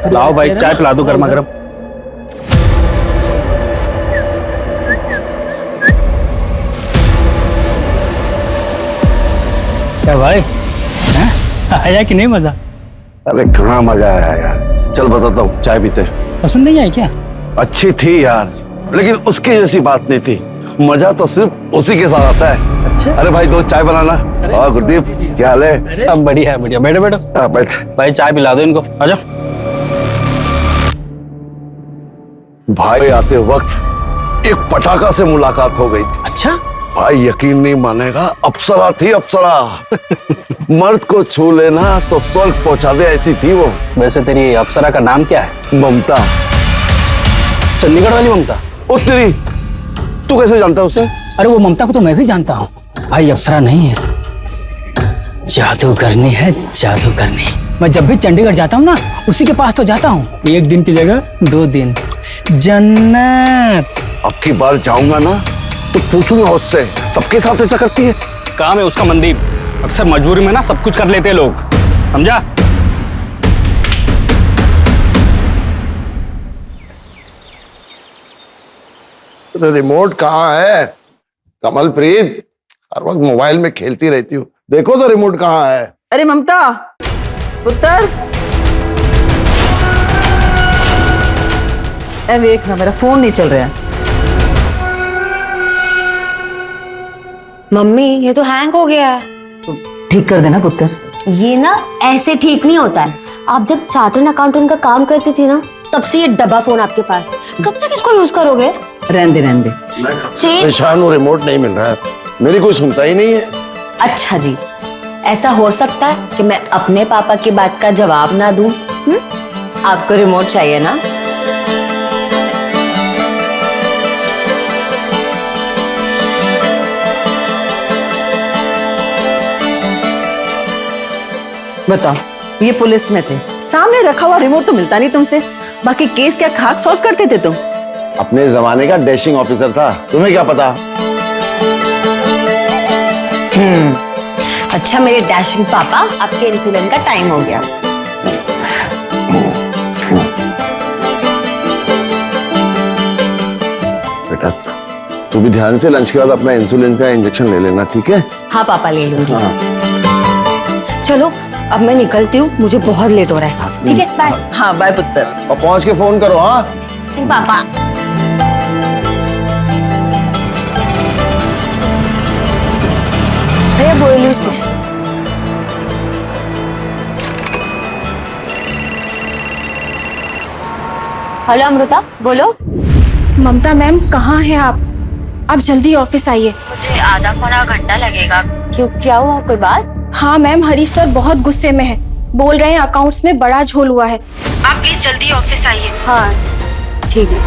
लाओ भाई चाय पिला दो गर्मा गर्म। क्या भाई हैं? आया कि नहीं मजा? अरे कहाँ मजा आया यार। चल बताता हूँ, चाय पीते। पसंद नहीं आई क्या? अच्छी थी यार, लेकिन उसकी जैसी बात नहीं थी। मजा तो सिर्फ उसी के साथ आता है। अच्छा। अरे भाई दो चाय बनाना। हाँ गुरदीप, क्या हाल है? सब बढ़िया है, बढ़िया। बैठो बैठो। हाँ बैठ। भाई चाय पिला दो इनको, आजा। भाई आते वक्त एक पटाखा से मुलाकात हो गई थी। अच्छा। भाई यकीन नहीं मानेगा, अप्सरा थी अप्सरा। मर्द को छू लेना तो स्वर्ग पहुंचा दे ऐसी थी वो। वैसे तेरी अप्सरा का नाम क्या है? ममता। चंडीगढ़ वाली ममता? उस तेरी, तू कैसे जानता है उसे? अरे वो ममता को तो मैं भी जानता हूँ भाई, अप्सरा नहीं है, जादूगरनी है, जादूगरनी। मैं जब भी चंडीगढ़ जाता हूँ ना, उसी के पास तो जाता हूँ। एक दिन की जगह 2 दिन जन्नत। अब की बार जाऊंगा ना तो पूछूंगा उससे, सबके साथ ऐसा करती है? काम है उसका मनदीप, अक्सर मजबूरी में ना सब कुछ कर लेते हैं लोग, समझा? रिमोट कहाँ है कमलप्रीत? हर वक्त मोबाइल में खेलती रहती हूँ, देखो तो रिमोट कहाँ है। अरे ममता पुत्र, देख ना मेरा फोन नहीं चल रहा है। मम्मी ये तो हैंग हो गया है। ठीक कर देना पुत्र। ये ना ऐसे ठीक नहीं होता है। आप जब चार्टर्ड अकाउंटेंट का काम करती थी ना, तब से ये डब्बा फोन आपके पास। कब तक इसको यूज करोगे? रहने दे। परेशान हूँ, रिमोट नहीं मिल रहा है, मेरी कोई सुनता ही नहीं है। अच्छा जी, ऐसा हो सकता है कि मैं अपने पापा की बात का जवाब ना दूं? आपको रिमोट चाहिए ना? बताओ, ये पुलिस में थे, सामने रखा हुआ रिमोट तो मिलता नहीं तुमसे, बाकी केस क्या खाक सॉल्व करते थे तुम? अपने जमाने का डैशिंग ऑफिसर था, तुम्हें क्या पता? अच्छा मेरे डैशिंग पापा, आपके इंसुलिन का टाइम हो गया। बेटा तू भी ध्यान से लंच के बाद अपना इंसुलिन का इंजेक्शन ले लेना, ठीक है? हाँ पापा ले लूंगी। हाँ। चलो अब मैं निकलती हूँ, मुझे बहुत लेट हो रहा है। ठीक है, बाय। हाँ बाय पुत्र। और पहुंच के फोन करो। हाँ पापा। भैया बोरिवली स्टेशन। हेलो अमृता, बोलो। ममता मैम कहाँ हैं आप? आप जल्दी ऑफिस आइए। मुझे आधा पौना घंटा लगेगा। क्यों, क्या हुआ, कोई बात? हाँ मैम, हरीश सर बहुत गुस्से में हैं। बोल रहे हैं अकाउंट्स में बड़ा झोल हुआ है। आप प्लीज जल्दी ऑफिस आइए। हाँ ठीक है।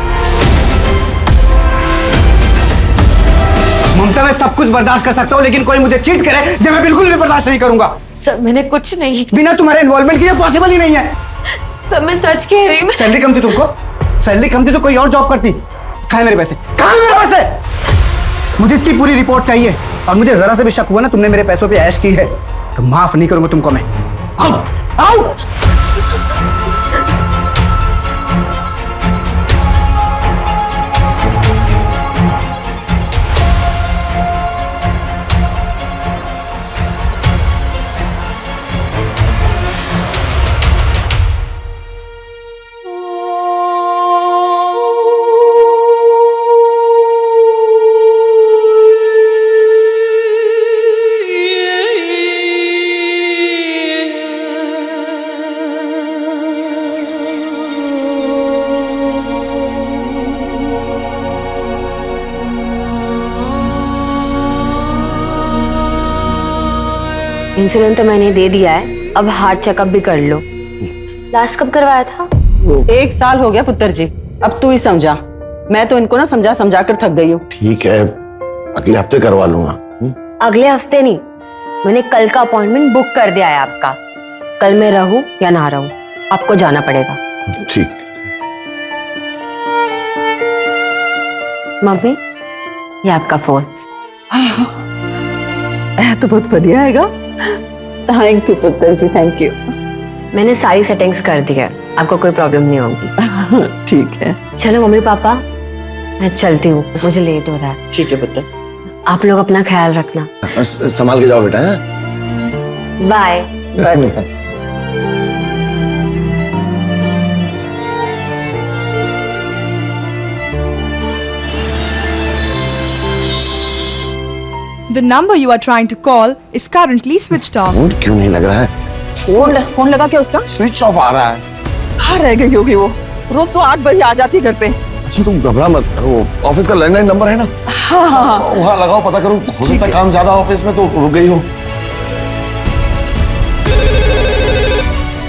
ममता मैं सब कुछ बर्दाश्त कर सकता हूँ, लेकिन कोई मुझे चीट करे जब मैं बिल्कुल भी बर्दाश्त नहीं करूंगा। सर मैंने कुछ नहीं। बिना तुम्हारे इन्वॉल्वमेंट के ये पॉसिबल ही नहीं है। सर मैं सच कह रही हूँ। सैलरी कम थी तुमको? सैलरी कम थी तो कोई और जॉब करती। कहाँ है मेरे पैसे? कहाँ है मेरे पैसे? मुझे इसकी पूरी रिपोर्ट चाहिए, और मुझे जरा से भी शक हुआ ना तुमने मेरे पैसों पे ऐश की है तो माफ नहीं करूंगा तुमको मैं। आओ आओ। इंसुलिन तो मैंने दे दिया है, अब हार्ट चेकअप भी कर लो। लास्ट कब करवाया था? 1 साल हो गया पुत्र जी, अब तू ही समझा। मैं तो इनको ना समझा समझा कर थक गई हूँ। ठीक है, अगले हफ्ते करवा लूंगा। अगले हफ्ते नहीं, मैंने कल का अपॉइंटमेंट बुक कर दिया है आपका। कल मैं रहूं या ना रहूं, आपको जाना पड़ेगा। ठीक। मम्मी ये आपका फोन। तो बहुत बढ़िया हैगा। थैंक यू पुत्र जी, थैंक यू। मैंने सारी सेटिंग्स कर दी है, आपको कोई प्रॉब्लम नहीं होगी। ठीक है। चलो मम्मी पापा मैं चलती हूँ, मुझे लेट हो रहा है। ठीक है पुत्र। आप लोग अपना ख्याल रखना। संभाल के जाओ बेटा। हैं? Bye. Bye. The number you are trying to call is currently switched off. Phone क्यों नहीं लग रहा है? फोन लगा क्या उसका? स्विच ऑफ आ रहा है। कहाँ रह गई होगी वो? रोज तो 8 बजे आ जाती घर पे। अच्छा तुम घबरा मत, वो ऑफिस का लैंडलाइन नंबर है ना? हाँ। वहाँ लगाओ, पता करो, हो सकता है काम ज्यादा ऑफिस में तो रुक गई हो।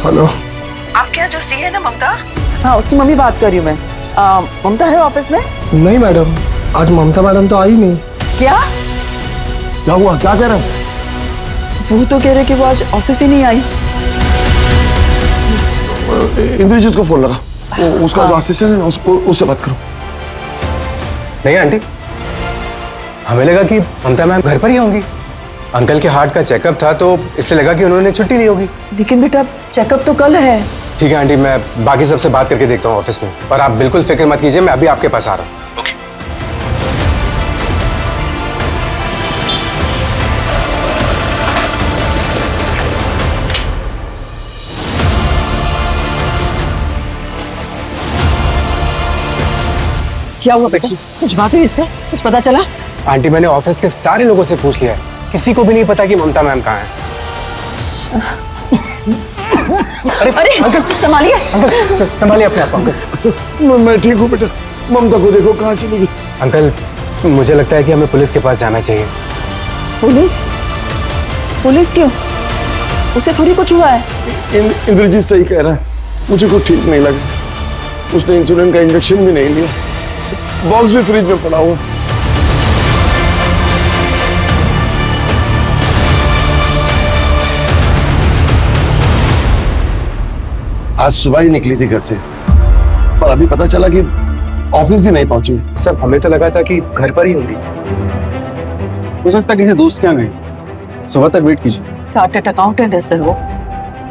हेलो। आपके यहाँ जो सी है ना ममता? हाँ उसकी मम्मी बात कर रही हूँ मैं। ममता है ऑफिस में? नहीं मैडम, आज ममता मैडम तो आई नहीं। क्या? क्या हुआ, क्या कह रहे हैं? वो तो कह रहे कि वो आज ऑफिस ही नहीं आई। इंद्रजीत को फोन लगा, उसका जो असिस्टेंट है ना उससे बात करो। नहीं आंटी, हमें लगा कि ममता मैम घर पर ही होंगी। अंकल के हार्ट का चेकअप था तो इसलिए लगा कि उन्होंने छुट्टी ली होगी। लेकिन बेटा चेकअप तो कल है। ठीक है आंटी, मैं बाकी सबसे बात करके देखता हूँ ऑफिस में, और आप बिल्कुल फिक्र मत कीजिए, मैं अभी आपके पास आ रहा हूँ। क्या हुआ बेटा? कुछ बात हुई इससे? कुछ पता चला? आंटी मैंने ऑफिस के सारे लोगों से पूछ लिया है, किसी को भी नहीं पता कि ममता मैम कहाँ है। अरे अंकल संभालिए। अंकल संभालिए अपने आप को अंकल। मैं ठीक हूँ बेटा, ममता को देखो कहाँ चली गई। अंकल मुझे लगता है कि हमें पुलिस के पास जाना चाहिए। पुलिस? पुलिस क्यों? उसे थोड़ी कुछ हुआ है। इंद्रजीत सही कह रहा है, मुझे कुछ ठीक नहीं लगा। उसने इंसुलिन का इंजेक्शन भी नहीं लिया, बॉक्स भी फ्रिज में पड़ा हुआ। आज सुबह ही निकली थी घर से, पर अभी पता चला कि ऑफिस भी नहीं पहुंची। सब हमें तो लगा था कि घर पर ही होगी। हो सकता है किसी दोस्त के यहाँ गई। सुबह तक वेट कीजिए। चार्टर्ड अकाउंटेंट है सर वो,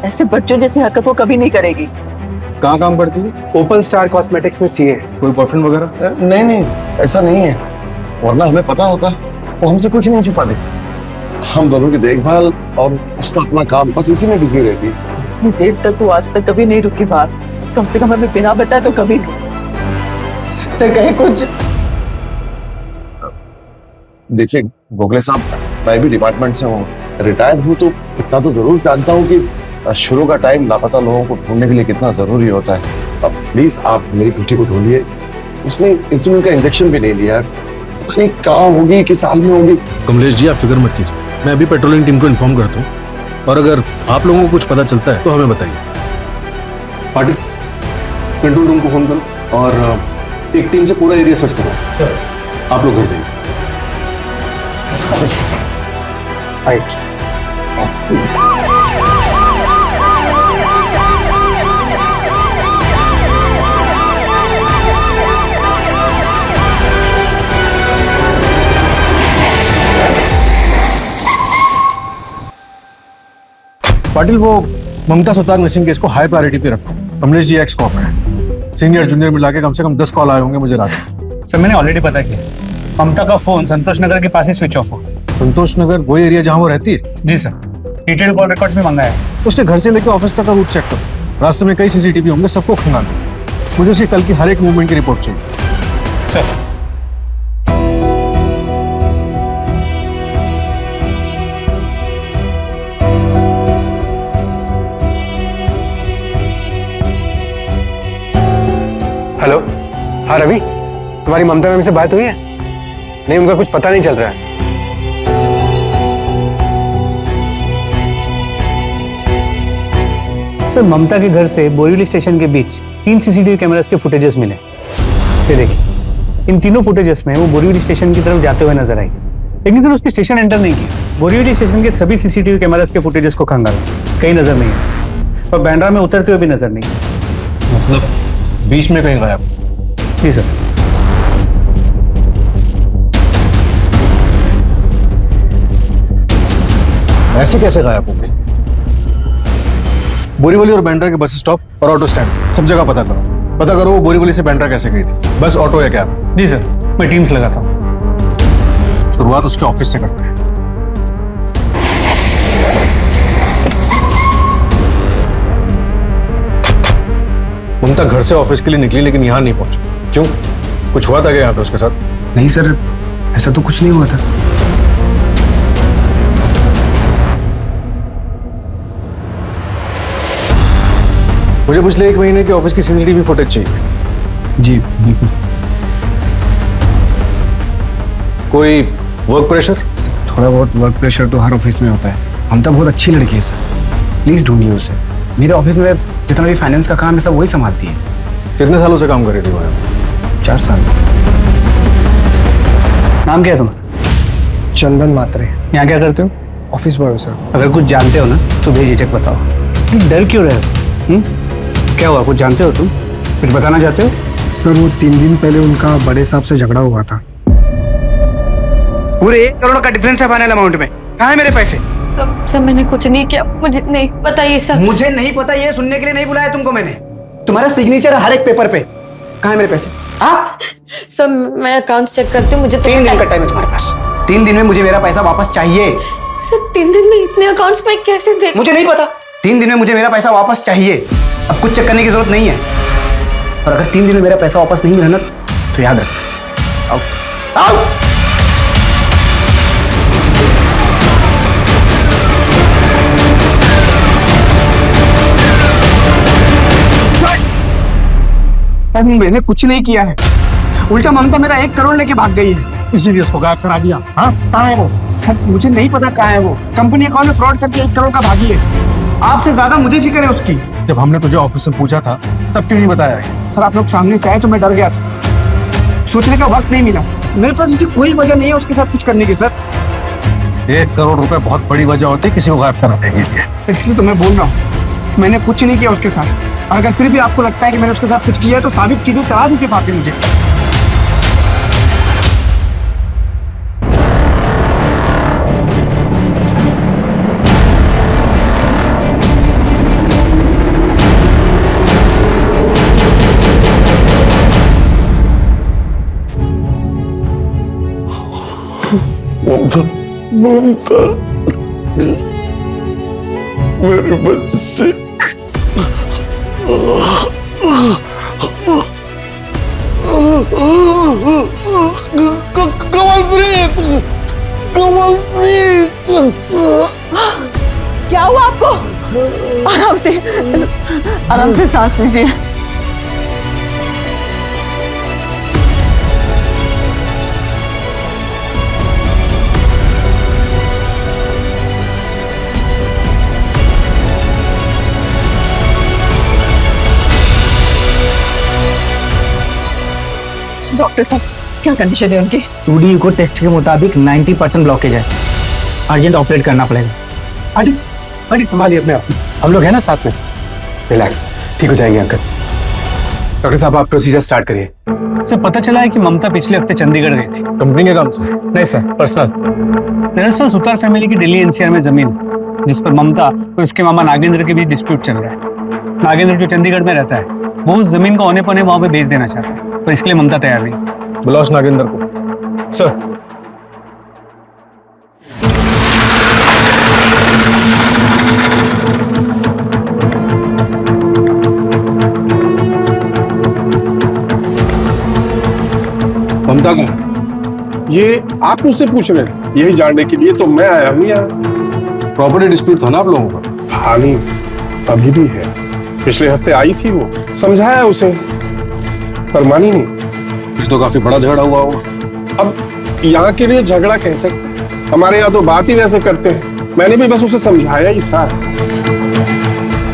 ऐसे बच्चों जैसी हरकत वो कभी नहीं करेगी। कहाँ काम करती है? ओपन स्टार कॉस्मेटिक्स में सीए। कोई बॉयफ्रेंड वगैरह? नहीं ऐसा नहीं है, वरना हमें पता होता वो हमसे कुछ नहीं छुपा दे। हम दोनों की देखभाल और उसका अपना काम, बस इसी में बिजी रहती। इतनी देर तक वो आज तक कभी नहीं रुकी बात, कम से कम हमें बिना बताए तो कभी नहीं। तो कहे कुछ। देखिए गोखले साहब, मैं भी डिपार्टमेंट से हूँ, रिटायर्ड हूँ, तो इतना तो जरूर जानता हूँ कि शुरू का टाइम लापता लोगों को ढूंढने के लिए कितना जरूरी होता है। अब प्लीज आप मेरी बेटी को ढूंढिए, उसने इंसुलिन का इंजेक्शन भी नहीं लिया। पता नहीं कहाँ होगी, किस हाल में होगी। कमलेश जी आप फिक्र मत कीजिए, मैं अभी पेट्रोलिंग टीम को इन्फॉर्म करता हूँ, और अगर आप लोगों को कुछ पता चलता है तो हमें बताइए। पाटिल कंट्रोल रूम को फोन करो और एक टीम से पूरा एरिया सर्च करो। आप लोग हो जाइए। पाटिल वो ममता सुतार मिसिंग केस को हाई प्रायोरिटी पे रखो। कमलेश जी एक्स कॉप है, सीनियर जूनियर मिला के कम से कम 10 कॉल आए होंगे मुझे रात में। सर मैंने ऑलरेडी पता किया, ममता का फोन संतोष नगर के पास ही स्विच ऑफ हो। संतोष नगर वही एरिया जहाँ वो रहती है? जी सर, डिटेल कॉल रिकॉर्ड भी मंगाया है। उसके घर से लेकर ऑफिस तक का रूट चेक करो, रास्ते में कई सीसीटीवी होंगे, सबको खंगालो। मुझे उसकी कल की हर एक मूवमेंट की रिपोर्ट चाहिए। सर हेलो, हाँ रवि, तुम्हारी ममता मैम से बात हुई है? नहीं, उनका कुछ पता नहीं चल रहा है। सर ममता के घर से बोरीवली स्टेशन के बीच 3 सीसीटीवी कैमरास के फुटेजेस मिले। ये देखिए, इन तीनों फुटेजेस में वो बोरीवली स्टेशन की तरफ जाते हुए नजर आई, लेकिन सर उसकी स्टेशन एंटर नहीं किया। बोरीवली स्टेशन के सभी सीसीटीवी कैमरास के फुटेजेस को खंगाला, कहीं नजर नहीं है, और बैंड्रा में उतरते हुए भी नजर नहीं है। मतलब बीच में कहीं गायब? जी सर। ऐसे कैसे गायब हो गई? बोरीवली और बैंड्रा के बस स्टॉप और ऑटो स्टैंड सब जगह पता करो वो बोरीवली से बैंड्रा कैसे गई थी, बस ऑटो या कैब। जी सर, मैं टीम्स लगाता हूँ। शुरुआत उसके ऑफिस से करते हैं। ममता घर से ऑफिस के लिए निकली लेकिन यहाँ नहीं पहुंची, क्यों? कुछ हुआ था क्या यहाँ पे उसके साथ? नहीं सर, ऐसा तो कुछ नहीं हुआ था। मुझे पिछले 1 महीने के ऑफिस की सीसीटीवी फुटेज चाहिए। जी बिल्कुल। कोई वर्क प्रेशर? थोड़ा बहुत वर्क प्रेशर तो हर ऑफिस में होता है। हम तो बहुत अच्छी लड़की है सर, प्लीज ढूंढिए उसे। मेरे ऑफिस में जितना भी फाइनेंस का काम है सब वही संभालती है। कितने सालों से काम कर रही थी वहाँ? 4 साल। नाम क्या है तुम्हारा? चंदन मात्रे। यहाँ क्या करते हो? ऑफिस बॉय हो सर। अगर कुछ जानते हो ना तो बेझिझक बताओ। तुम डर क्यों रहे हो? क्या हुआ, कुछ जानते हो तुम? कुछ बताना चाहते हो? सर वो 3 दिन पहले उनका बड़े साहब से झगड़ा हुआ था। पूरे 1 करोड़ का डिफरेंस है फाइनल अमाउंट में। कहाँ है मेरे पैसे? सब मैंने कुछ नहीं किया, मुझे नहीं पता ये सब। मुझे नहीं पता, ये सुनने के लिए नहीं बुलाया तुमको मैंने। तुम्हारा सिग्नेचर है हर एक पेपर पे। कहाँ है मेरे पैसे? आप सब मैं अकाउंट चेक करती हूँ, मुझे 3 दिन का टाइम है तुम्हारे पास। 3 दिन में मुझे मेरा पैसा वापस चाहिए। सर 3 दिन में इतने अकाउंट्स में कैसे देख? मुझे नहीं पता। 3 दिन में मुझे मेरा पैसा वापस चाहिए। अब कुछ चेक करने की जरूरत नहीं है। और अगर 3 दिन में मेरा पैसा वापस नहीं मिला ना तो याद रख। आओ आओ। सर मैंने कुछ नहीं किया है, उल्टा ममता मेरा 1 करोड़ लेके भाग गई है। इसीलिए उसको गायब करा दिया। हाँ, कहाँ है वो? सर मुझे नहीं पता कहाँ है वो। कंपनी अकाउंट में फ्रॉड करके 1 करोड़ का भागी है। आपसे ज्यादा मुझे फिक्र है उसकी। जब हमने तुझे ऑफिस में पूछा था तब क्यों नहीं बताया? सर आप लोग सामने से आए तो मैं डर गया था, सोचने का वक्त नहीं मिला। मेरे पास ऐसी कोई वजह नहीं है उसके साथ कुछ करने की सर। 1 करोड़ रुपए बहुत बड़ी वजह होती है किसी को गायब कराने के लिए। सर इसलिए तो मैं बोल रहा हूँ मैंने कुछ नहीं किया उसके साथ। और अगर फिर भी आपको लगता है कि मैंने उसके साथ कुछ किया है तो साबित कीजिए, चढ़ा दीजिए फांसी मुझे। ममता, ममता, मेरे बच्चे। कमलप्रीत, कमलप्रीत। क्या हुआ आपको? आराम से सांस लीजिए। डॉक्टर साहब क्या कंडीशन है उनकी? 2D ईको टेस्ट के मुताबिक 90% ब्लॉकेज है, अर्जेंट ऑपरेट करना पड़ेगा। अरे संभालिए अपने आप। हम लोग हैं ना साथ में, रिलैक्स, ठीक हो जाएंगे अंकल। डॉक्टर साहब आप प्रोसीजर स्टार्ट करिए। सर पता चला है कि ममता पिछले हफ्ते चंडीगढ़ गई थी। कंपनी के काम से? नहीं सर, पर्सनल। दरअसल सुतार फैमिली की दिल्ली NCR में जमीन है, जिस पर ममता और उसके मामा नागेंद्र के बीच डिस्प्यूट चल रहा है। नागेंद्र जो चंडीगढ़ में रहता है वो उस जमीन को औने पौने वहां पे बेच देना चाहता है, पर इसके लिए ममता तैयार नहीं। बुलाओ उस नागेंद्र को। सर ममता का ये आप मुझसे पूछ रहे हैं? यही जानने के लिए तो मैं आया हूँ यहाँ। प्रॉपर्टी डिस्प्यूट था ना आप लोगों का? हाँ नहीं, अभी भी है। पिछले हफ्ते आई थी वो, समझाया उसे पर मानी नहीं। फिर तो काफी बड़ा झगड़ा हुआ होगा। अब यहाँ के लिए झगड़ा कह सकते हैं, हमारे यहाँ तो बात ही वैसे करते हैं। मैंने भी बस उसे समझाया ही था,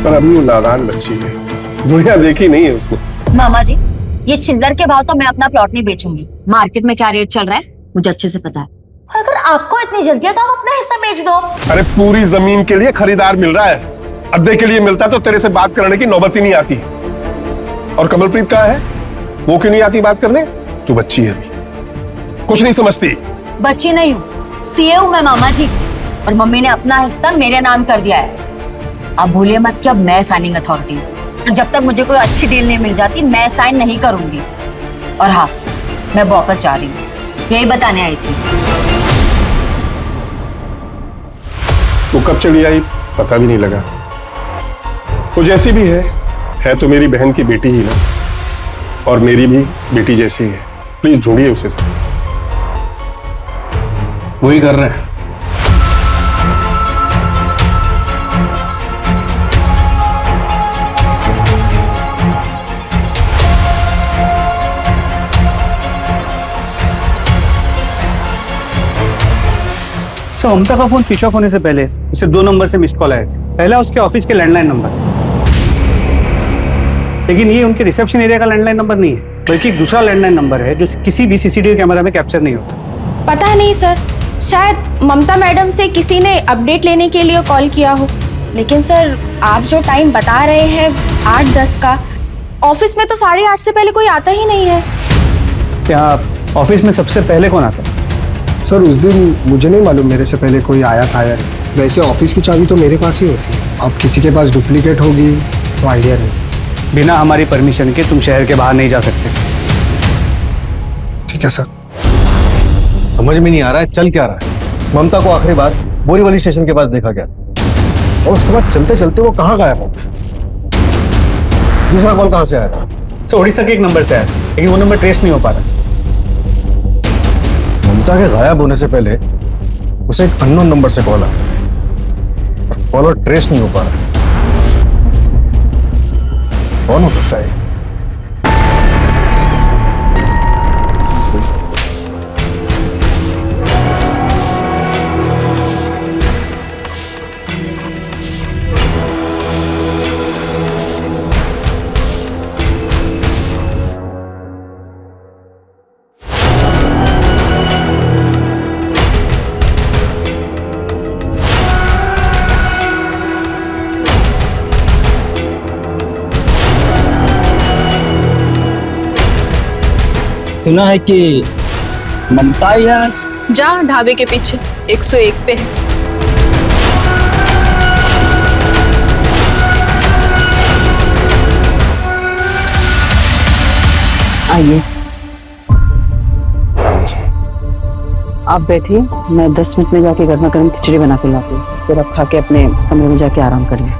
पर अभी वो नादान बच्ची है, दुनिया देखी नहीं है उसने। मामा जी ये चिल्लर के भाव तो मैं अपना प्लॉट नहीं बेचूंगी। मार्केट में क्या रेट चल रहा है मुझे अच्छे से पता है। और अगर आपको इतनी जल्दी है तो आप अपना हिस्सा बेच दो। अरे पूरी जमीन के लिए खरीदार मिल रहा है, अद्दे के लिए मिलता तो तेरे से बात करने की नौबत ही नहीं आती। और कमलप्रीत कहाँ है? वो क्यों नहीं आती बात करने? तू बच्ची है अभी, कुछ नहीं समझती। बच्ची नहीं हूँ, सीए हूँ मैं मामा जी, और मम्मी ने अपना हिस्सा मेरे नाम कर दिया है। आप भूलिए मत कि अब मैं साइनिंग अथॉरिटी हूँ, और जब तक मुझे कोई अच्छी डील नहीं मिल जाती मैं साइन नहीं करूंगी। और हाँ, मैं वापस जा रही हूँ, यही बताने आई थी। वो कब चली आई पता भी नहीं लगा। वो जैसी भी है तो मेरी बहन की बेटी ही ना, और मेरी भी बेटी जैसी है। प्लीज ढूंढिए उसे सर। वही कर रहे हैं। सर ममता का फोन स्विच ऑफ होने से पहले उसे 2 नंबर से मिस्ड कॉल आए थे। पहला उसके ऑफिस के लैंडलाइन नंबर से, लेकिन ये उनके रिसेप्शन एरिया का लैंडलाइन नंबर नहीं है, बल्कि एक दूसरा लैंडलाइन नंबर है जो किसी भी सीसीटीवी कैमरा में कैप्चर नहीं होता। पता नहीं सर, शायद ममता मैडम से किसी ने अपडेट लेने के लिए कॉल किया हो। लेकिन सर आप जो टाइम बता रहे हैं 8:10 का, ऑफिस में तो 8:30 से पहले कोई आता ही नहीं है। क्या ऑफिस में सबसे पहले कौन आता है? सर उस दिन मुझे नहीं मालूम मेरे से पहले कोई आया था यार। वैसे ऑफिस की चाबी तो मेरे पास ही होती है, अब किसी के पास डुप्लीकेट होगी तो आइडिया नहीं। बिना हमारी परमिशन के तुम शहर के बाहर नहीं जा सकते। ठीक है सर। समझ में नहीं आ रहा है चल क्या रहा है। ममता को आखिरी बार बोरीवली स्टेशन के पास देखा गया था, और उसके बाद चलते चलते वो कहाँ गायब हो गई। दूसरा कॉल कहाँ से आया था? सर उड़ीसा के एक नंबर से आया, लेकिन वो नंबर ट्रेस नहीं हो पा रहा। ममता के गायब होने से पहले उसे एक अननोन नंबर से कॉल आया, कॉलर ट्रेस नहीं हो पा रहा। कौन हो सकता है? सुना है कि ममता यहाँ जा ढाबे के पीछे 101 पे है। आइए आप बैठिए, मैं 10 मिनट में जाके गर्मा गर्म खिचड़ी बना के लाती हूँ, फिर आप खा के अपने कमरे में जाके आराम कर लें।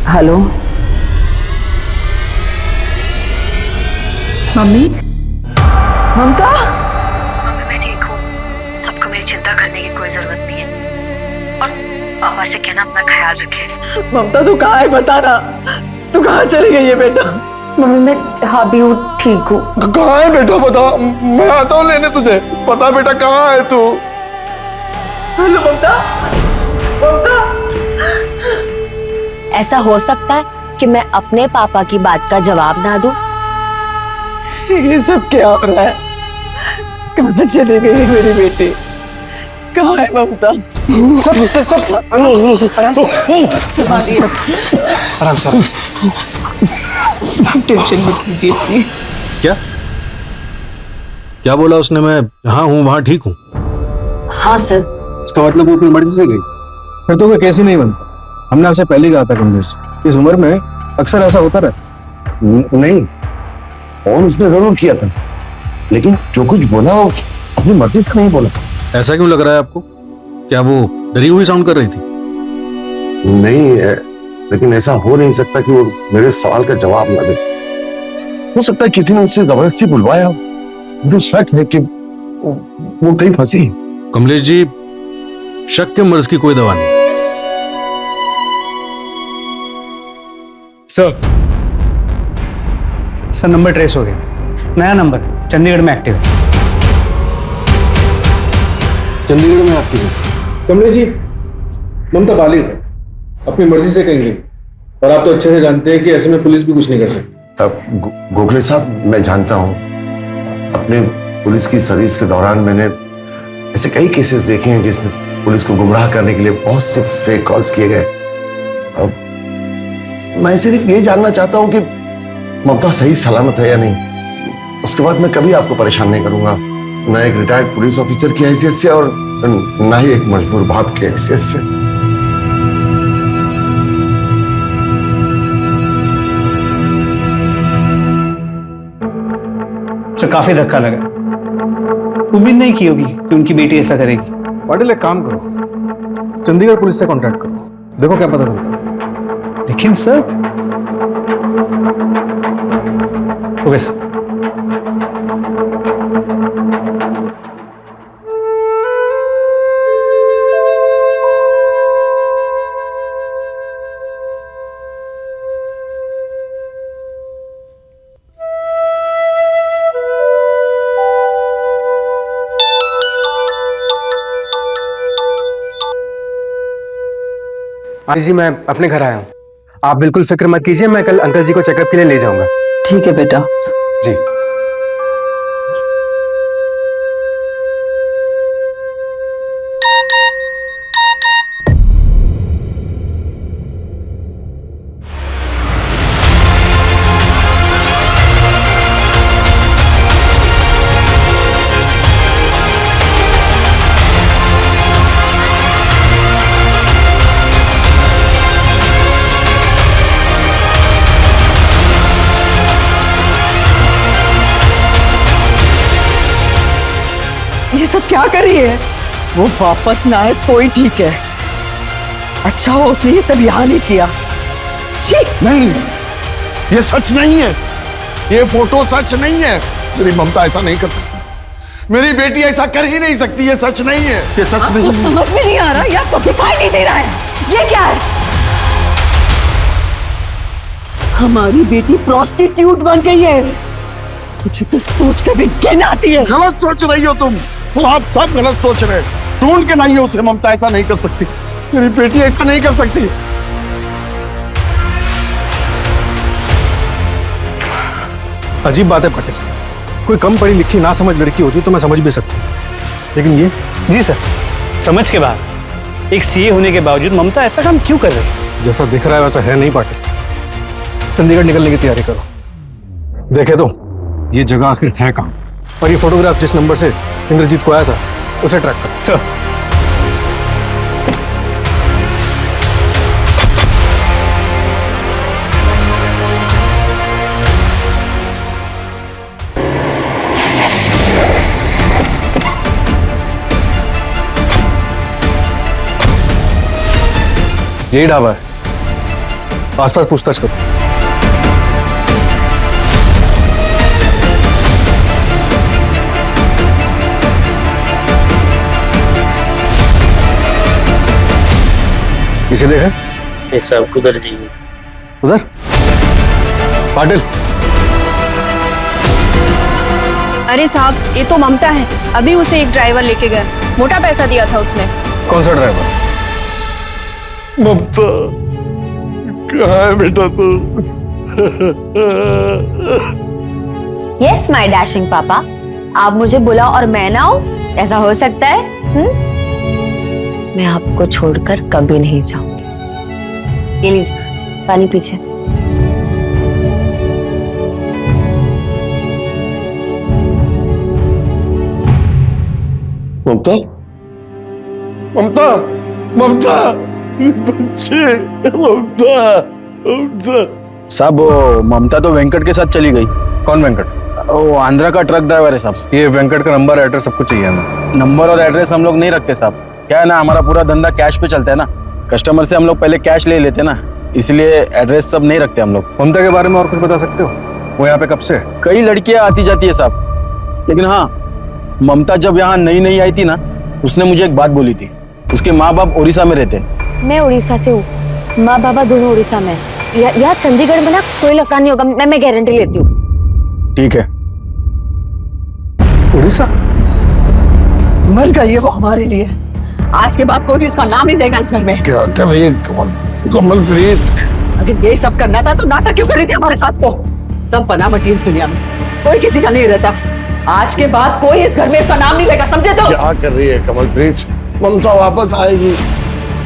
Hello mummy. ममता। मम्मी मैं ठीक हूँ, आपको मेरी चिंता करने की कोई जरूरत नहीं है, और पापा से कहना अपना ख्याल रखे। ममता तू कहाँ है बता ना, तू कहाँ चली गई है बेटा? मम्मी मैं जहाँ भी हूँ ठीक हूँ। कहाँ है बेटा बता, मैं आता हूँ लेने तुझे। बता बेटा कहाँ है तू? हेलो ममता। ममता ऐसा हो सकता है कि मैं अपने पापा की बात का जवाब ना दूं? ये सब क्या हो रहा है? कहाँ चली गई है मेरी बेटी? कहाँ है ममता? सब आराम से। टेंशन मत लीजिए प्लीज। क्या क्या बोला उसने? मैं जहाँ हूँ वहाँ ठीक हूँ? हाँ सर। इसका मतलब वो अपनी मर्जी से गई? फिर तो कोई केस ही नहीं बनता। हमने आपसे पहले ही कहा था कमलेश, इस उम्र में अक्सर ऐसा होता रहता। नहीं, फोन उसने जरूर किया था, लेकिन जो कुछ बोला वो अपनी मर्जी से नहीं बोला। ऐसा क्यों लग रहा है आपको? क्या वो डरी हुई साउंड कर रही थी? नहीं, लेकिन ऐसा हो नहीं सकता कि वो मेरे सवाल का जवाब ना दे। हो सकता है किसी ने उससे जबरदस्ती बुलवाया। मुझे शक है कि वो कहीं फंसी। कमलेश जी, शक के मर्ज की कोई दवा नहीं। सर नंबर ट्रेस हो गया, नया नंबर चंडीगढ़ में एक्टिव है। चंडीगढ़ में एक्टिव है? कमलेश जी, ममता बालिग है, अपनी मर्जी से कहीं गई, और आप तो अच्छे से जानते हैं कि ऐसे में पुलिस भी कुछ नहीं कर सकती। गोखले साहब, मैं जानता हूँ, अपने पुलिस की सर्विस के दौरान मैंने ऐसे कई केसेस देखे हैं जिसमें पुलिस को गुमराह करने के लिए बहुत से फेक कॉल्स किए गए। अब मैं सिर्फ ये जानना चाहता हूँ कि ममता सही सलामत है या नहीं। उसके बाद मैं कभी आपको परेशान नहीं करूंगा। ना एक रिटायर्ड पुलिस ऑफिसर की हैसियत से और ना ही एक मजबूर बाप की हैसियत से। सर काफी धक्का लगा, उम्मीद नहीं की होगी कि उनकी बेटी ऐसा करेगी। पाटिल एक काम करो, चंडीगढ़ पुलिस से कांटेक्ट करो, देखो क्या पता चलता है। लेकिन सर, ओके सर। आंटी जी मैं अपने घर आया हूँ, आप बिल्कुल फिक्र मत कीजिए, मैं कल अंकल जी को चेकअप के लिए ले जाऊंगा। ठीक है बेटा। जी। ये सब क्या कर रही है? वो वापस ना आए तो ही ठीक है। अच्छा हो उसने ये सब यहाँ नहीं किया। छी! नहीं, ये सच नहीं है, ये फोटो सच नहीं है। मेरी ममता ऐसा नहीं कर सकती, मेरी बेटी ऐसा कर ही नहीं सकती, ये सच नहीं है, ये सच नहीं है। समझ में नहीं आ रहा या तो दिखाई नहीं दे रहा है, ये क्या है? हमारी बेटी प्रोस्टिट्यूट बन गई है, मुझे तो सोच कर भी घिन आती है। गलत सोच रही हो तुम आप सब गलत सोच रहे हैं। ढूंढ के लाइए उसे, ममता ऐसा नहीं कर सकती, मेरी बेटी ऐसा नहीं कर सकती। अजीब बात है पाटिल, कोई कम पढ़ी लिखी ना समझ लड़की होती तो मैं समझ भी सकता, लेकिन ये। जी सर, समझ के बाद एक सीए होने के बावजूद ममता ऐसा काम क्यों कर रही है? जैसा दिख रहा है वैसा है नहीं पाटिल। चंडीगढ़ निकलने की तैयारी करो, देखे तो ये जगह आखिर है कहाँ, और ये फोटोग्राफ जिस नंबर से इंद्रजीत को आया था उसे ट्रैक करो। सर, यही ढाबा है, आसपास पूछताछ करो। इसे देखा? ये सब उधर नहीं है। उधर? पाटिल। अरे साहब, ये तो ममता है, अभी उसे एक ड्राइवर लेके गया, मोटा पैसा दिया था उसने। कौन सा ड्राइवर? ममता कहाँ है बेटा तू? यस माय डैशिंग पापा, आप मुझे बुलाओ और मैं ना आऊं, ऐसा हो सकता है? मैं आपको छोड़कर कभी नहीं जाऊंगी। ये लीजिए पानी पीछे। ममता, ममता, ममता, बच्चे, ममता, ममता। साहब वो ममता तो वेंकट के साथ चली गई। कौन वेंकट? वो आंध्रा का ट्रक ड्राइवर है साहब। ये वेंकट का नंबर एड्रेस सब कुछ चाहिए हमें। नंबर और एड्रेस हम लोग नहीं रखते साहब, क्या है ना, हमारा पूरा धंधा कैश पे चलता है ना, कस्टमर से हम लोग पहले कैश ले लेते ना, इसलिए एड्रेस सब नहीं रखते हम लोग। ममता के बारे में और कुछ बता सकते हो? वो यहाँ पे कब से? कई लड़कियां आती जाती है साहब, लेकिन हाँ, ममता जब यहाँ नई नई आई थी ना, उसने मुझे एक बात बोली थी। उसके माँ बाप उड़ीसा में रहते हैं। मैं उड़ीसा से हूँ, माँ बाबा दोनों उड़ीसा में। यहाँ चंडीगढ़ में ना कोई लफड़ा नहीं होगा, मैं गारंटी लेती हूँ। ठीक है। उड़ीसा? मर गई है वो हमारे लिए, आज के बाद कोई भी उसका नाम नहीं देगा इस घर में। क्या क्या भैया, कमलप्रीत, अगर ये सब करना था तो नाटक क्यों कर रही थी हमारे साथ? को सब बना मटी इस दुनिया में, कोई किसी का नहीं रहता। आज के बाद कोई इस घर में इसका नाम नहीं लेगा, समझे? तो क्या कर रही है कमलप्रीत? ममता वापस आएगी,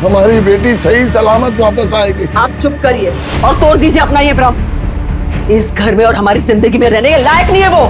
हमारी बेटी सही सलामत वापस आएगी। आप चुप करिए और तोड़ दीजिए अपना ये भ्रम। इस घर में और हमारी जिंदगी में रहने के लायक नहीं है वो।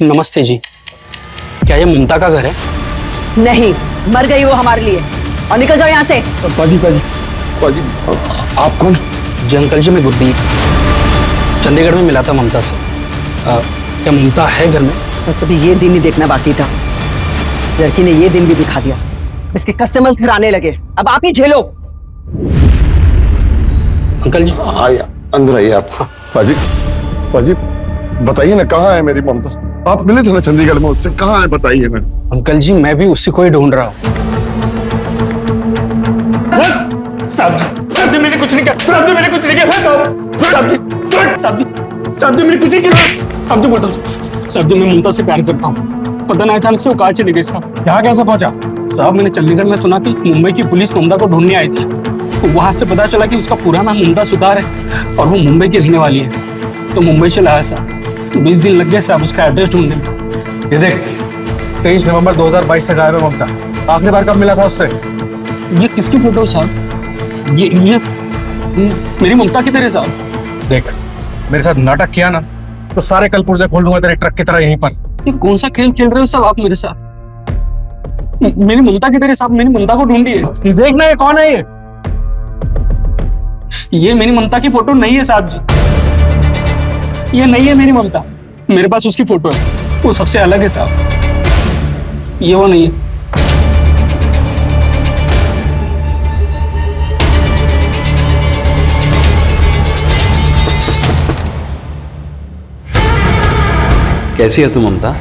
नमस्ते जी, क्या ये ममता का घर है? नहीं, मर गई वो हमारे लिए। और निकल जाओ यहाँ से। पाजी पाजी पाजी, आप कौन? जी अंकल जी, मैं गुरदीप चंडीगढ़ में मिला था ममता से। क्या ममता है घर में? बस अभी ये दिन ही देखना बाकी था। इस लड़की ने ये दिन भी दिखा दिया। इसके कस्टमर्स घर आने लगे, अब आप ही झेलो। अंकल जी आइए, अंदर आइए आप। पाजी, पाजी बताइए ना, कहाँ है मेरी ममता? आप मिले थे ना चंडीगढ़ में उससे, कहाँ है बताइए ना। अंकल जी, मैं भी उसी को ही ढूंढ रहा हूँ। साहब जी मैंने कुछ नहीं किया। साहब जी मैंने कुछ नहीं किया। साहब जी मैंने कुछ नहीं किया। साहब जी बोलता हूँ, साहब जी मैं ममता से प्यार करता हूँ। पता नहीं अचानक से वो कहाँ चली गई साहब। यहाँ कैसे पहुंचा? साहब मैंने चंडीगढ़ में सुना कि मुंबई की पुलिस ममता को ढूंढने आई थी। तो वहां से पता चला कि उसका पूरा नाम ममता सुतार है और वो मुंबई की रहने वाली है। तो मुंबई चला आया साहब। 20 दिन लग गए साहब उसका एड्रेस ढूंढने में। ये देख, 23 नवंबर 2022 से गायब है ममता। आखिरी बार कब मिला था उससे? ये किसकी फोटो है साहब? ये मेरी ममता की तरह साहब। देख, मेरे साथ नाटक किया ना तो सारे कल पुर्जे खोल दूंगा तेरे ट्रक की तरह यहीं पर। ये कौन सा खेल खेल रहे हो साहब आप मेरे साथ? मेरी ममता की तरह साहब, मेरी ममता को ढूंढिए। ये देखना, ये कौन है? ये मेरी ममता की फोटो नहीं है साहब जी। ये नहीं है मेरी ममता। मेरे पास उसकी फोटो है, वो सबसे अलग है साहब। ये वो नहीं है। कैसी है तू ममता?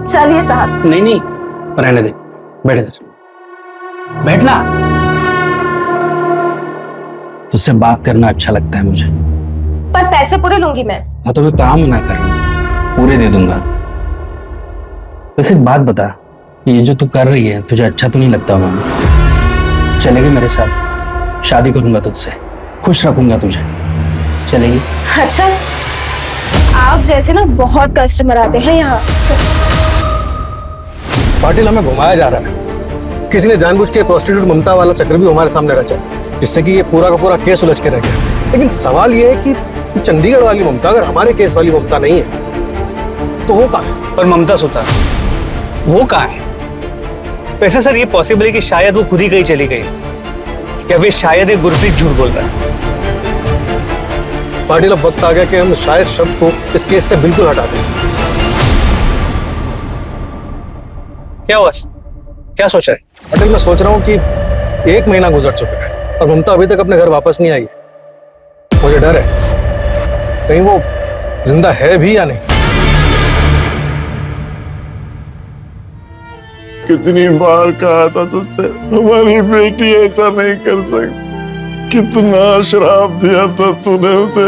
चलिए साहब। नहीं नहीं, रहने दे, बैठ इधर, बैठना। तुझसे बात करना अच्छा लगता है मुझे। पर पैसे पूरे लूंगी मैं। हाँ तो मैं काम ना कर, पूरे दे दूंगा। वैसे एक बात बता, ये जो तू कर रही है तुझे अच्छा तो नहीं लगता होगा? चलेगी मेरे साथ? शादी करूंगा तुझसे, खुश रखूंगा तुझे। चलेगी? अच्छा, आप जैसे ना बहुत कस्टमर आते हैं यहाँ। पाटिल, हमें घुमाया जा रहा है। किसी ने जानबूझ के प्रोस्टिट्यूट ममता वाला चक्र भी हमारे सामने रचा, जिससे कि ये पूरा का पूरा केस उलझ के रह गया। लेकिन सवाल ये है कि चंडीगढ़ वाली ममता अगर हमारे केस वाली ममता नहीं है तो वो कहाँ है? और ममता सुतार वो कहाँ है? वैसे सर ये पॉसिबल है कि शायद वो खुद ही कहीं चली गई, या फिर शायद एक गुरप्रीत झूठ बोल रहा है। पाटिल, अब वक्त आ गया कि हम शायद शब्द को इस केस से बिल्कुल हटा दें। क्या हुआ? क्या सोच रहे? पाटिल, मैं सोच रहा हूँ कि 1 महीना गुजर चुका है और ममता अभी तक अपने घर वापस नहीं आई है। मुझे डर है कहीं वो जिंदा है भी या नहीं। कितनी बार कहा था तुझसे, हमारी बेटी ऐसा नहीं कर सकती। कितना श्राप दिया था तूने उसे,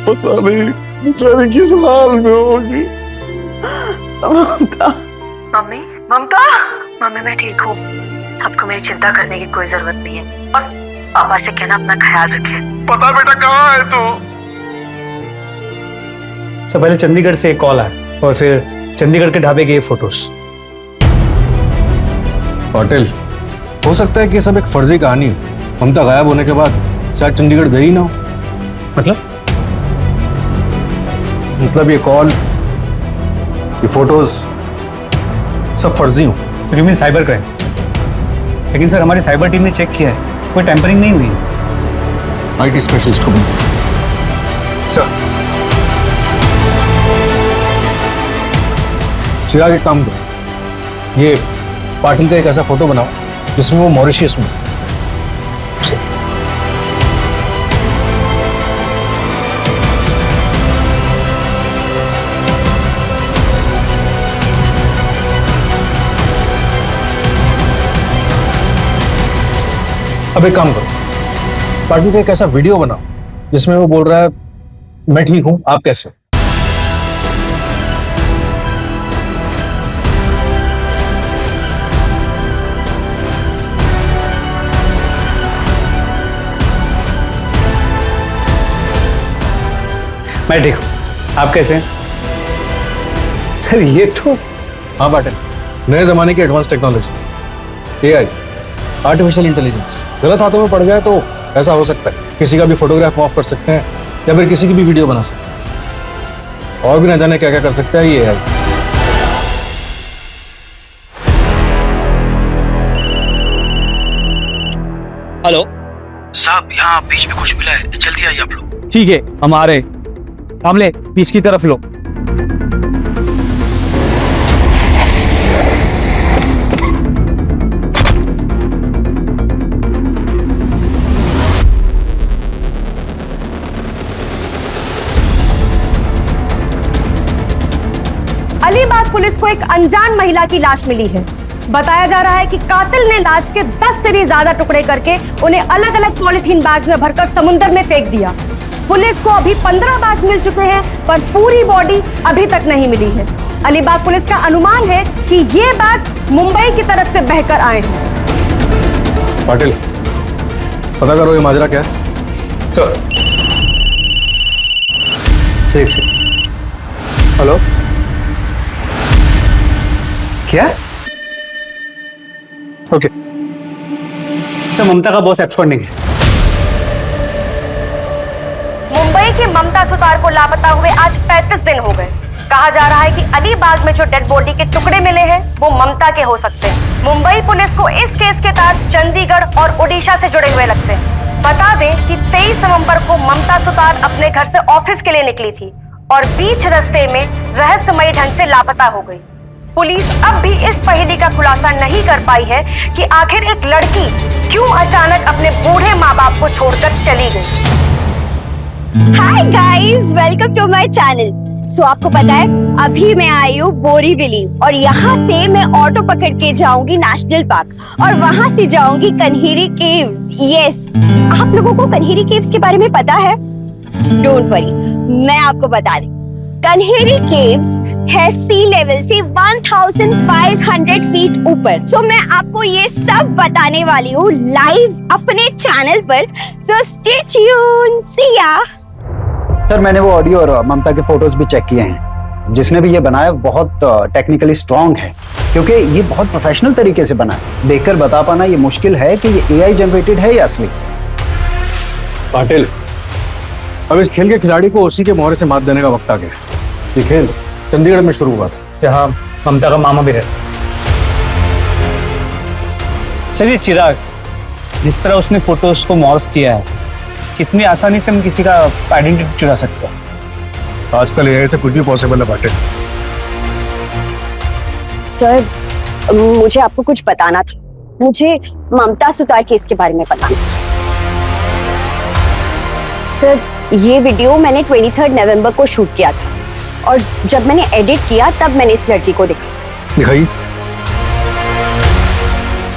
पता नहीं बेचारी किस हाल में होगी। ममता, मम्मी ममता, मम्मी मैं ठीक हूँ। आपको मेरी चिंता करने की कोई जरूरत नहीं है। और पापा से कहना अपना ख्याल रखे। पता बेटा कहाँ है तू? सब पहले चंडीगढ़ से एक कॉल आया और फिर चंडीगढ़ के ढाबे के ये फोटोज। पाटिल, हो सकता है कि ये सब एक फर्जी कहानी हो। ममता गायब होने के बाद शायद चंडीगढ़ गई ना हो। मतलब ये कॉल, ये फोटोज सब फर्जी हो। तो यू मीन साइबर क्राइम? लेकिन सर हमारी साइबर टीम ने चेक किया है, कोई टेम्परिंग नहीं हुई। IT स्पेशलिस्ट को भी। सर चिराग, एक काम करो, ये पाटिल का एक ऐसा फोटो बनाओ जिसमें वो मॉरिशियस में। अब एक काम करो, पाटिल का एक ऐसा वीडियो बनाओ जिसमें वो बोल रहा है मैं ठीक हूं, आप कैसे हो? मैं ठीक हूँ, आप कैसे हैं? सर ये तो हाँ पाटिल, नए जमाने की advance technology, AI, artificial intelligence. गलत हाथों में पड़ गया तो ऐसा हो सकता है, किसी का भी फोटोग्राफ ऑफ कर सकते हैं या फिर किसी की भी वीडियो बना सकते हैं, और भी ना जाने क्या क्या कर सकता है ये AI। हेलो साहब, यहाँ बीच में कुछ मिला है, जल्दी आइए आप लोग। ठीक है, हम आ रहे। कामले, बीच की तरफ लो। अलीबाग पुलिस को एक अनजान महिला की लाश मिली है। बताया जा रहा है कि कातिल ने लाश के 10 से भी ज्यादा टुकड़े करके उन्हें अलग अलग पॉलिथीन बैग्स में भरकर समुद्र में फेंक दिया। पुलिस को अभी 15 बैग्स मिल चुके हैं, पर पूरी बॉडी अभी तक नहीं मिली है। अलीबाग पुलिस का अनुमान है कि ये बैग्स मुंबई की तरफ से बहकर आए हैं। पाटिल, पता करो ये माजरा क्या है। सर हेलो, क्या? ओके सर, ममता का बॉस एब्सकॉन्डिंग है। मुंबई की ममता सुतार को लापता हुए आज 35 दिन हो गए। कहा जा रहा है कि अलीबाग में जो डेड बॉडी के टुकड़े मिले हैं वो ममता के हो सकते हैं। मुंबई पुलिस को इस केस के तार चंडीगढ़ और ओडिशा से जुड़े हुए लगते हैं। बता दें कि 23 नवंबर को ममता सुतार अपने घर से ऑफिस के लिए निकली थी और बीच रास्ते में रहस्यमयी ढंग से लापता हो गई। पुलिस अब भी इस पहेली का खुलासा नहीं कर पाई है कि आखिर एक लड़की क्यों अचानक अपने बूढ़े माँ बाप को छोड़कर चली गई। Hi guys, welcome to my channel. So आपको पता है अभी मैं आई हूँ बोरीवली और यहाँ से मैं ऑटो पकड़ के जाऊंगी नेशनल पार्क और वहाँ से जाऊंगी कन्हेरी केव्स। यस, आप लोगों को कन्हेरी केव्स के बारे में पता है? डोंट वरी, मैं आपको बता दूं। कन्हेरी केव्स है सी लेवल से 1500 फीट ऊपर। सो मैं आपको ये सब बताने वाली हूँ लाइव अपने चैनल पर। सो स्टे ट्यून, सी या। सर, मैंने वो ऑडियो और ममता के फोटोज भी चेक किए हैं। जिसने भी ये बनाया बहुत टेक्निकली स्ट्रांग है, क्योंकि ये बहुत प्रोफेशनल तरीके से बना है। देखकर बता पाना ये मुश्किल है कि ये AI जनरेटेड है या असली। पाटिल, अब इस खेल के खिलाड़ी को उसी के मोहरे से मात देने का वक्त आ गया। ये खेल चंडीगढ़ में शुरू हुआ था, जहाँ ममता का मामा भी रहता। सर, ये चिराग जिस तरह उसने फोटोज को मॉर्फ किया है, कितनी आसानी से हम किसी का आइडेंटिटी चुरा सकते हैं। आजकल AI से कुछ भी पॉसिबल है पाटिल। सर, मुझे आपको कुछ बताना था। मुझे ममता सुतार केस के बारे में बताना था। सर, ये वीडियो मैंने 23 नवंबर को शूट किया था और जब मैंने एडिट किया तब मैंने इस लड़की को दिखाई।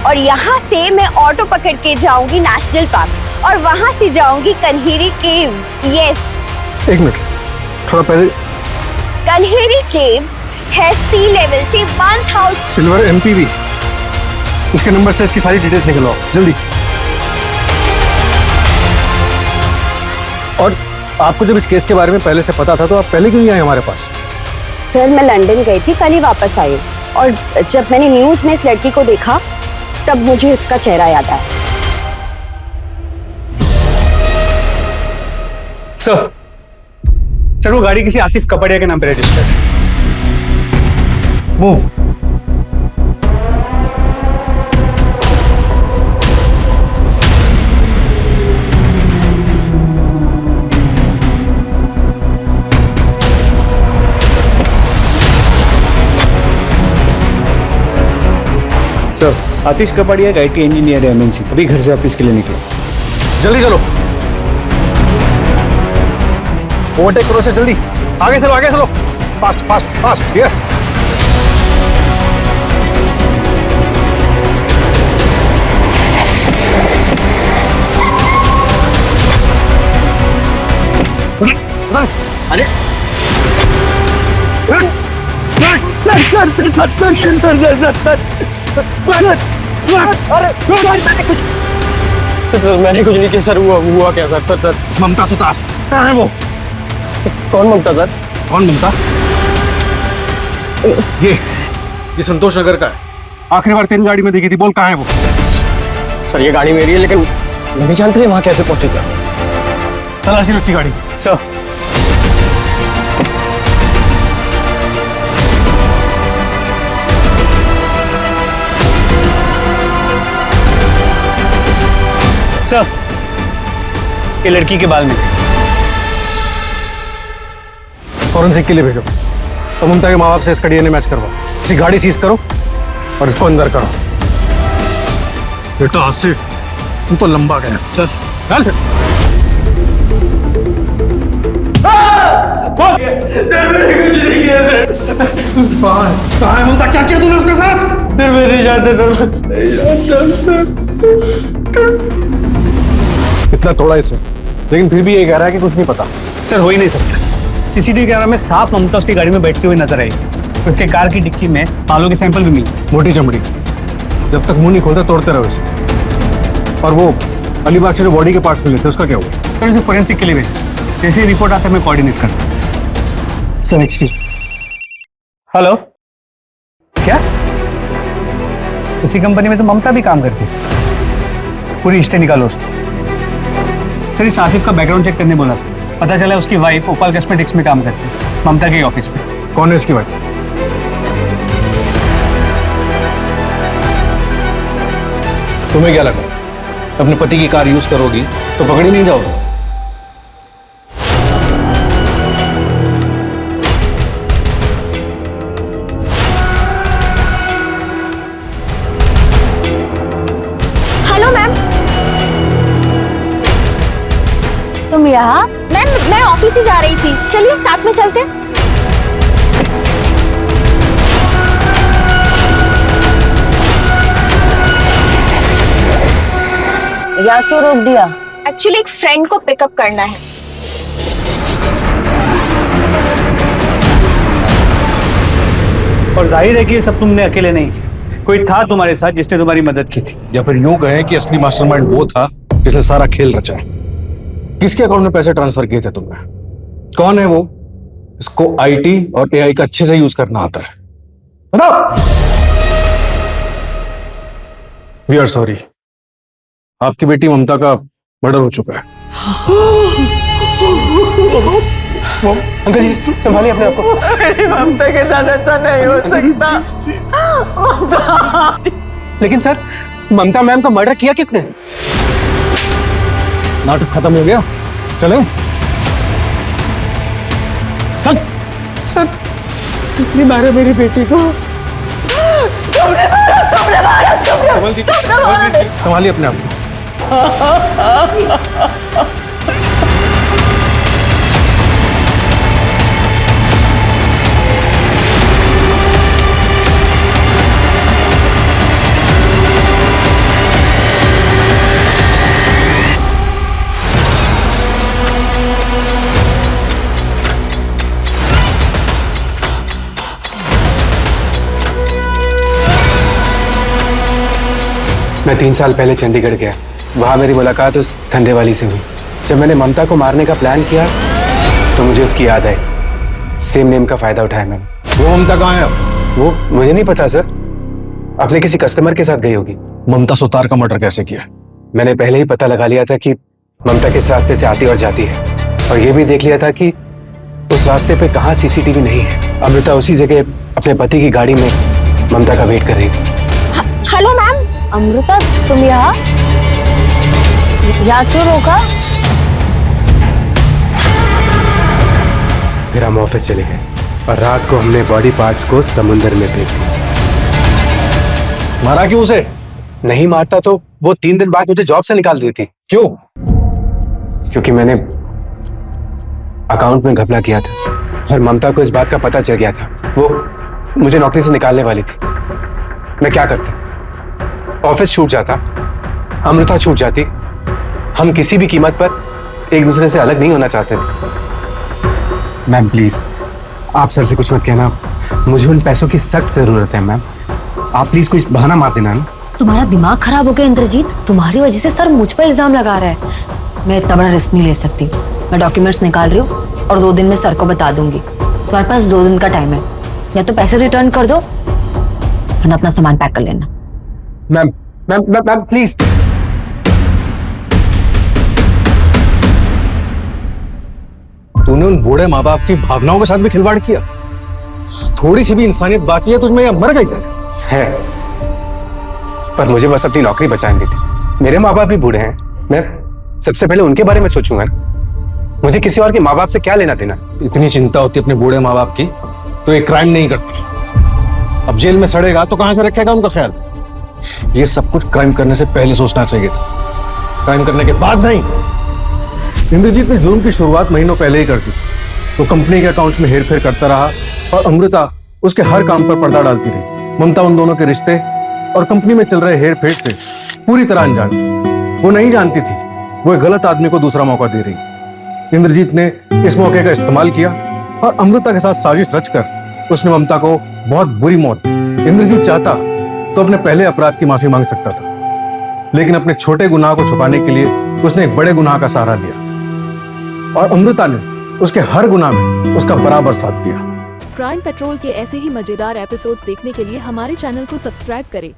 और यहाँ से मैं ऑटो पकड़ के जाऊंगी नेशनल पार्क और वहाँ से जाऊंगी कन्हेरी केव्स। यस, एक मिनट, थोड़ा पहले। कन्हेरी केव्स है सी लेवल से 1000 सिल्वर MPV, इसके नंबर से इसकी सारी डिटेल्स निकलवाओ जल्दी। और आपको जब इस केस के बारे में पहले से पता था तो आप पहले क्यों नहीं आए हमारे पास? सर, मैं लंदन गई थी, कल ही वापस आई और जब मैंने न्यूज में इस लड़की को देखा तब मुझे उसका चेहरा याद आया। सर, वो गाड़ी किसी आसिफ कपड़िया के नाम पे रजिस्टर्ड है। मूव। सर, आतिश कपाड़िया एक IT इंजीनियर है MNC, अभी घर से ऑफिस के लिए निकले। जल्दी चलो, ओवरटेक करो से जल्दी। आगे चलो, आगे चलो, फास्ट फास्ट फास्ट। यस, अरे मैंने कुछ नहीं किया सर। हुआ क्या सर? ममता सुतार कहाँ है वो? कौन ममता सर? कौन ममता? ये संतोष नगर का है। आखिरी बार तेरी गाड़ी में देखी थी, बोल कहाँ है वो? सर, ये गाड़ी मेरी है लेकिन नहीं जानते वहां कैसे पहुंचे सर? तलाशी लो उसकी गाड़ी। सर सर, ये लड़की के बाल में फॉरेंसिक के लिए भेजो। तो ममता के माँ बाप से इसका डीएनए मैच करवाओ, इसकी गाड़ी सीज करो और इसको अंदर करो। बेटा आसिफ, तू तो लंबा गया। चल चल। कहाँ है ममता? क्या किया तूने उसके साथ? मैं नहीं जानता। इतना थोड़ा इसे, लेकिन फिर भी ये कह रहा है कि कुछ नहीं पता। सर हो ही नहीं सकता। सीसीटीवी कैमरा में साफ ममता उसकी गाड़ी में बैठती हुई नजर आई। उसके कार की डिक्की में बालों के सैंपल भी मिले। मोटी चमड़ी, जब तक मुंह नहीं खोलते तोड़ते रहो इसे। और वो अलीबाग से जो बॉडी के पार्ट्स मिले थे उसका क्या हुआ? सर उसे फोरेंसिक के लिए भेजा। जैसे ही रिपोर्ट आता है मैं कोऑर्डिनेट करता हूँ। Sir excuse. हेलो, क्या उसी कंपनी में तो ममता भी काम करती है? पूरी हिस्ट्री निकालो उसको। सर इस आसिफ का बैकग्राउंड चेक करने बोला था। पता चला उसकी वाइफ ओपाल कॉस्मेटिक्स में काम करती है, ममता के ऑफिस में। कौन है इसकी वाइफ? तुम्हें क्या लगा अपने पति की कार यूज करोगी तो पकड़ी नहीं जाओगे? Hello ma'am. तुम यहाँ? मैम मैं ऑफिस ही जा रही थी, चलिए साथ में चलते। यहाँ क्यों रोक दिया? एक्चुअली एक फ्रेंड को पिकअप करना है। और जाहिर है कि ये सब तुमने अकेले नहीं किया, कोई था तुम्हारे साथ जिसने तुम्हारी मदद की थी। या फिर यूं कहें कि असली मास्टरमाइंड वो था जिसने सारा खेल रचा है। किसके अकाउंट में पैसे ट्रांसफर किए थे तुमने? कौन है वो? इसको आईटी और एआई का अच्छे से यूज करना आता है। बताओ। वी आर सॉरी, आपकी बेटी ममता का मर्डर हो चुका है। अंकल जी संभालिए अपने आप को। ममता के साथ ऐसा नहीं हो सकता। लेकिन सर, ममता मैम का मर्डर किया किसने? नाटक खत्म हो गया, चले। चल। सर तुमने मारा मेरी बेटी को। तुमने मारा। संभालिए अपने आप को। मैं 3 साल पहले चंडीगढ़ गया। वहाँ मेरी मुलाकात उस धंधे वाली से हुई। जब मैंने ममता को मारने का प्लान किया तो मुझे उसकी याद आई। सेम नेम का फायदा उठाया मैंने। वो ममता कहाँ है अब? वो मुझे नहीं पता सर, अपने किसी कस्टमर के साथ गई होगी। ममता सुतार का मर्डर कैसे किया? मैंने पहले ही पता लगा लिया था कि ममता किस रास्ते से आती और जाती है, और ये भी देख लिया था कि उस रास्ते पे कहाँ सीसीटीवी नहीं है। अमृता उसी जगह अपने पति की गाड़ी में ममता का वेट कर रही थी। Hello ma'am. अमृता तुम यहाँ क्यों रोका? फिर हम ऑफिस चले गए और रात को हमने बॉडी पार्ट्स को समुंदर में फेंक दिया। मारा क्यों उसे? नहीं मारता तो वो 3 दिन बाद मुझे जॉब से निकाल देती। क्यों? क्योंकि मैंने अकाउंट में घपला किया था और ममता को इस बात का पता चल गया था। वो मुझे नौकरी से निकालने वाली थी। मैं क्या करता? ऑफिस छूट जाता, अमृता छूट जाती। हम किसी भी कीमत पर एक दूसरे से अलग नहीं होना चाहते थे। मैम प्लीज, आप सर से कुछ मत कहना। मुझे उन पैसों की सख्त जरूरत है मैम। आप प्लीज कुछ बहाना मार देना ना। तुम्हारा दिमाग खराब हो गया इंद्रजीत। तुम्हारी वजह से सर मुझ पर इल्जाम लगा रहा है। मैं इतना बड़ा रिस्क नहीं ले सकती। मैं डॉक्यूमेंट्स निकाल रही हूँ और 2 दिन में सर को बता दूंगी। तुम्हारे पास 2 दिन का टाइम है, या तो पैसे रिटर्न कर दो वरना अपना सामान पैक कर लेना। Ma'am ma'am ma'am please. तूने उन बूढ़े माँ बाप की भावनाओं के साथ भी खिलवाड़ किया। थोड़ी सी भी इंसानियत बाकी है तुझमें या मर गई है, पर मुझे बस अपनी नौकरी बचानी थी। मेरे माँ बाप भी बूढ़े हैं, मैं सबसे पहले उनके बारे में सोचूंगा ना। मुझे किसी और के माँ बाप से क्या लेना देना। इतनी चिंता होती है अपने बूढ़े माँ बाप की तो एक क्राइम नहीं करता। अब जेल में सड़ेगा तो कहां से रखेगा उनका ख्याल। ये सब कुछ क्राइम करने से पहले सोचना चाहिए था, क्राइम करने के बाद नहीं। इंद्रजीत ने जुर्म की शुरुआत महीनों पहले ही कर दी। वो कंपनी के अकाउंट्स में हेरफेर करता रहा और अमृता उसके हर काम पर पर्दा डालती रही। ममता उन दोनों के रिश्ते और कंपनी में चल रहे हेर फेर से पूरी तरह अनजान थी। वो नहीं जानती थी वो एक गलत आदमी को दूसरा मौका दे रही। इंद्रजीत ने इस मौके का इस्तेमाल किया और अमृता के साथ साजिश रचकर उसने ममता को बहुत बुरी मौत दी। इंद्रजीत चाहता तो अपने पहले अपराध की माफी मांग सकता था, लेकिन अपने छोटे गुनाह को छुपाने के लिए उसने एक बड़े गुनाह का सहारा लिया और अमृता ने उसके हर गुनाह में उसका बराबर साथ दिया। क्राइम पेट्रोल के ऐसे ही मजेदार एपिसोड्स देखने के लिए हमारे चैनल को सब्सक्राइब करें